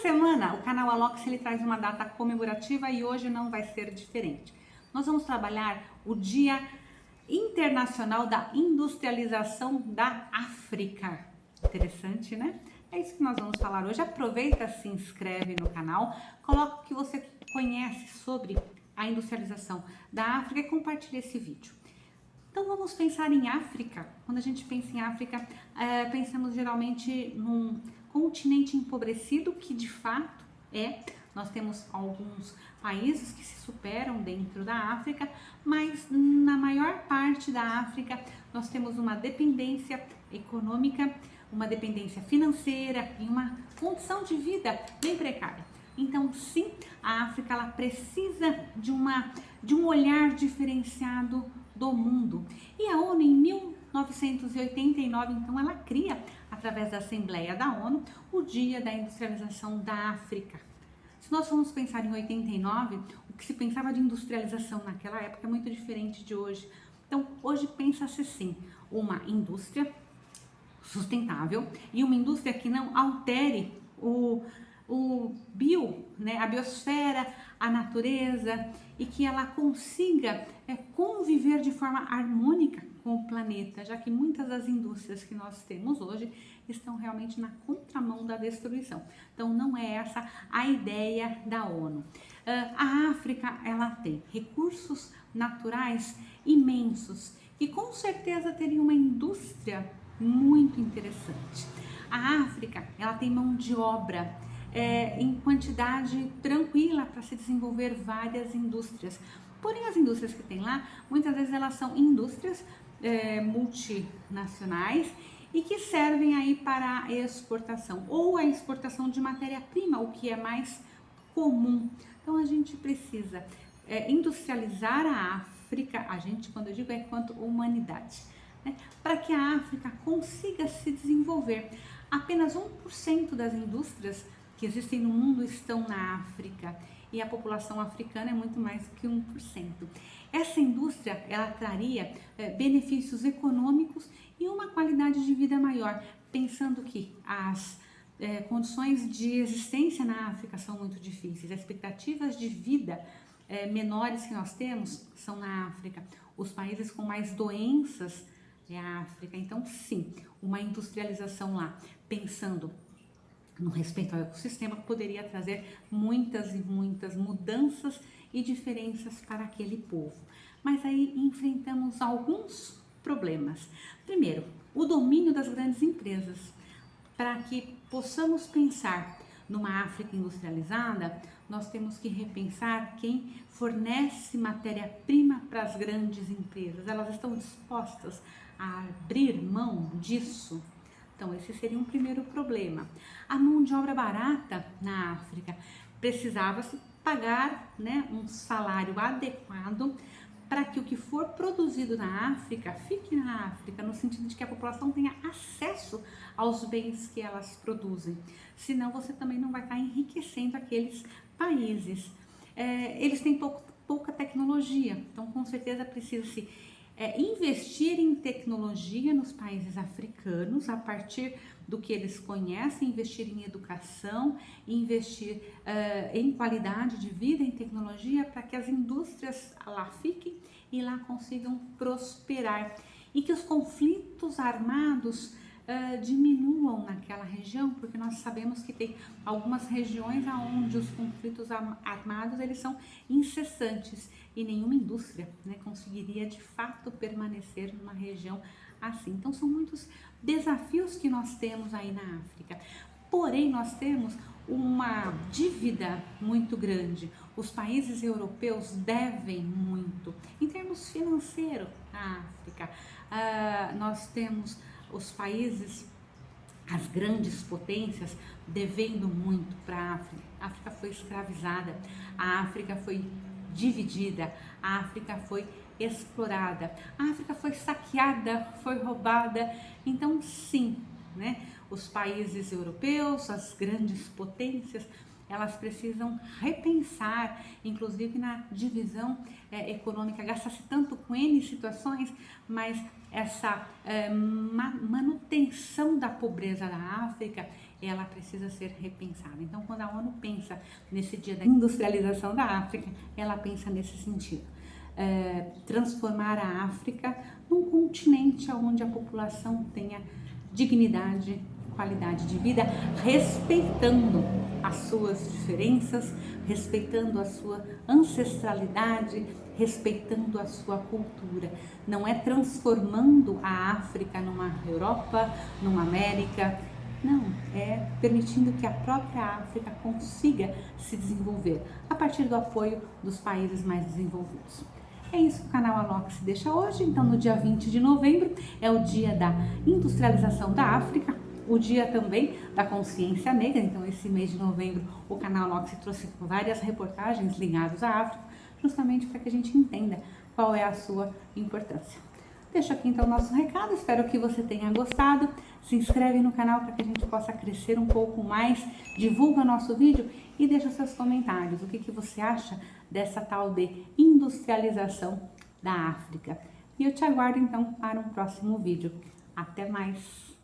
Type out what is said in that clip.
semana, o canal Alox ele traz uma data comemorativa e hoje não vai ser diferente. Nós vamos trabalhar o Dia Internacional da Industrialização da África. Interessante, né? É isso que nós vamos falar hoje. Aproveita, se inscreve no canal, coloca o que você conhece sobre a industrialização da África e compartilha esse vídeo. Então vamos pensar em África. Quando a gente pensa em África, pensamos geralmente num continente empobrecido, que de fato é. Nós temos alguns países que se superam dentro da África, mas na maior parte da África nós temos uma dependência econômica, uma dependência financeira e uma condição de vida bem precária. Então, sim, a África ela precisa de um olhar diferenciado do mundo. E a ONU, em 1989, então, ela cria, através da Assembleia da ONU, o Dia da Industrialização da África. Se nós formos pensar em 89, o que se pensava de industrialização naquela época é muito diferente de hoje. Então, hoje pensa-se sim, uma indústria sustentável e uma indústria que não altere a biosfera, a natureza, e que ela consiga conviver de forma harmônica com o planeta, já que muitas das indústrias que nós temos hoje estão realmente na contramão da destruição. Então não é essa a ideia da ONU. A África ela tem recursos naturais imensos e com certeza teria uma indústria muito interessante. A África ela tem mão de obra em quantidade tranquila para se desenvolver várias indústrias. Porém, as indústrias que tem lá, muitas vezes elas são indústrias multinacionais e que servem aí para a exportação ou a exportação de matéria-prima, o que é mais comum. Então, a gente precisa industrializar a África, a gente, quando eu digo, é quanto humanidade, né? Para que a África consiga se desenvolver. Apenas 1% das indústrias que existem no mundo estão na África e a população africana é muito mais do que 1%. Essa indústria ela traria benefícios econômicos e uma qualidade de vida maior, pensando que as condições de existência na África são muito difíceis, as expectativas de vida menores que nós temos são na África, os países com mais doenças é a África. Então sim, uma industrialização lá, pensando no respeito ao ecossistema, poderia trazer muitas e muitas mudanças e diferenças para aquele povo. Mas aí enfrentamos alguns problemas. Primeiro, o domínio das grandes empresas. Para que possamos pensar numa África industrializada, nós temos que repensar quem fornece matéria-prima para as grandes empresas. Elas estão dispostas a abrir mão disso? Então, esse seria um primeiro problema. A mão de obra barata na África, precisava-se pagar um salário adequado para que o que for produzido na África fique na África, no sentido de que a população tenha acesso aos bens que elas produzem. Senão, você também não vai estar enriquecendo aqueles países. Eles têm pouca tecnologia, então com certeza precisa-se investir em tecnologia nos países africanos, a partir do que eles conhecem, investir em educação, investir em qualidade de vida, em tecnologia, para que as indústrias lá fiquem e lá consigam prosperar. E que os conflitos armados diminuam naquela região, porque nós sabemos que tem algumas regiões onde os conflitos armados eles são incessantes e nenhuma indústria conseguiria de fato permanecer numa região assim. Então são muitos desafios que nós temos aí na África. Porém, nós temos uma dívida muito grande. Os países europeus devem muito em termos financeiros à África. Nós temos os países, as grandes potências, devendo muito para a África. A África foi escravizada, a África foi dividida, a África foi explorada, a África foi saqueada, foi roubada. Então sim, os países europeus, as grandes potências, elas precisam repensar, inclusive na divisão econômica. Gasta-se tanto com N situações, mas essa manutenção da pobreza da África ela precisa ser repensada. Então, quando a ONU pensa nesse dia da industrialização da África, ela pensa nesse sentido. Transformar a África num continente onde a população tenha dignidade, qualidade de vida, respeitando as suas diferenças, respeitando a sua ancestralidade, respeitando a sua cultura. Não é transformando a África numa Europa, numa América, não, é permitindo que a própria África consiga se desenvolver a partir do apoio dos países mais desenvolvidos. É isso que o canal Alox deixa hoje. Então, no dia 20 de novembro é o dia da industrialização da África, o dia também da consciência negra. Então, esse mês de novembro, o canal Alox trouxe várias reportagens ligadas à África, justamente para que a gente entenda qual é a sua importância. Deixo aqui então o nosso recado, espero que você tenha gostado. Se inscreve no canal para que a gente possa crescer um pouco mais, divulga nosso vídeo e deixa seus comentários. O que você acha dessa tal de industrialização da África? E eu te aguardo então para um próximo vídeo. Até mais!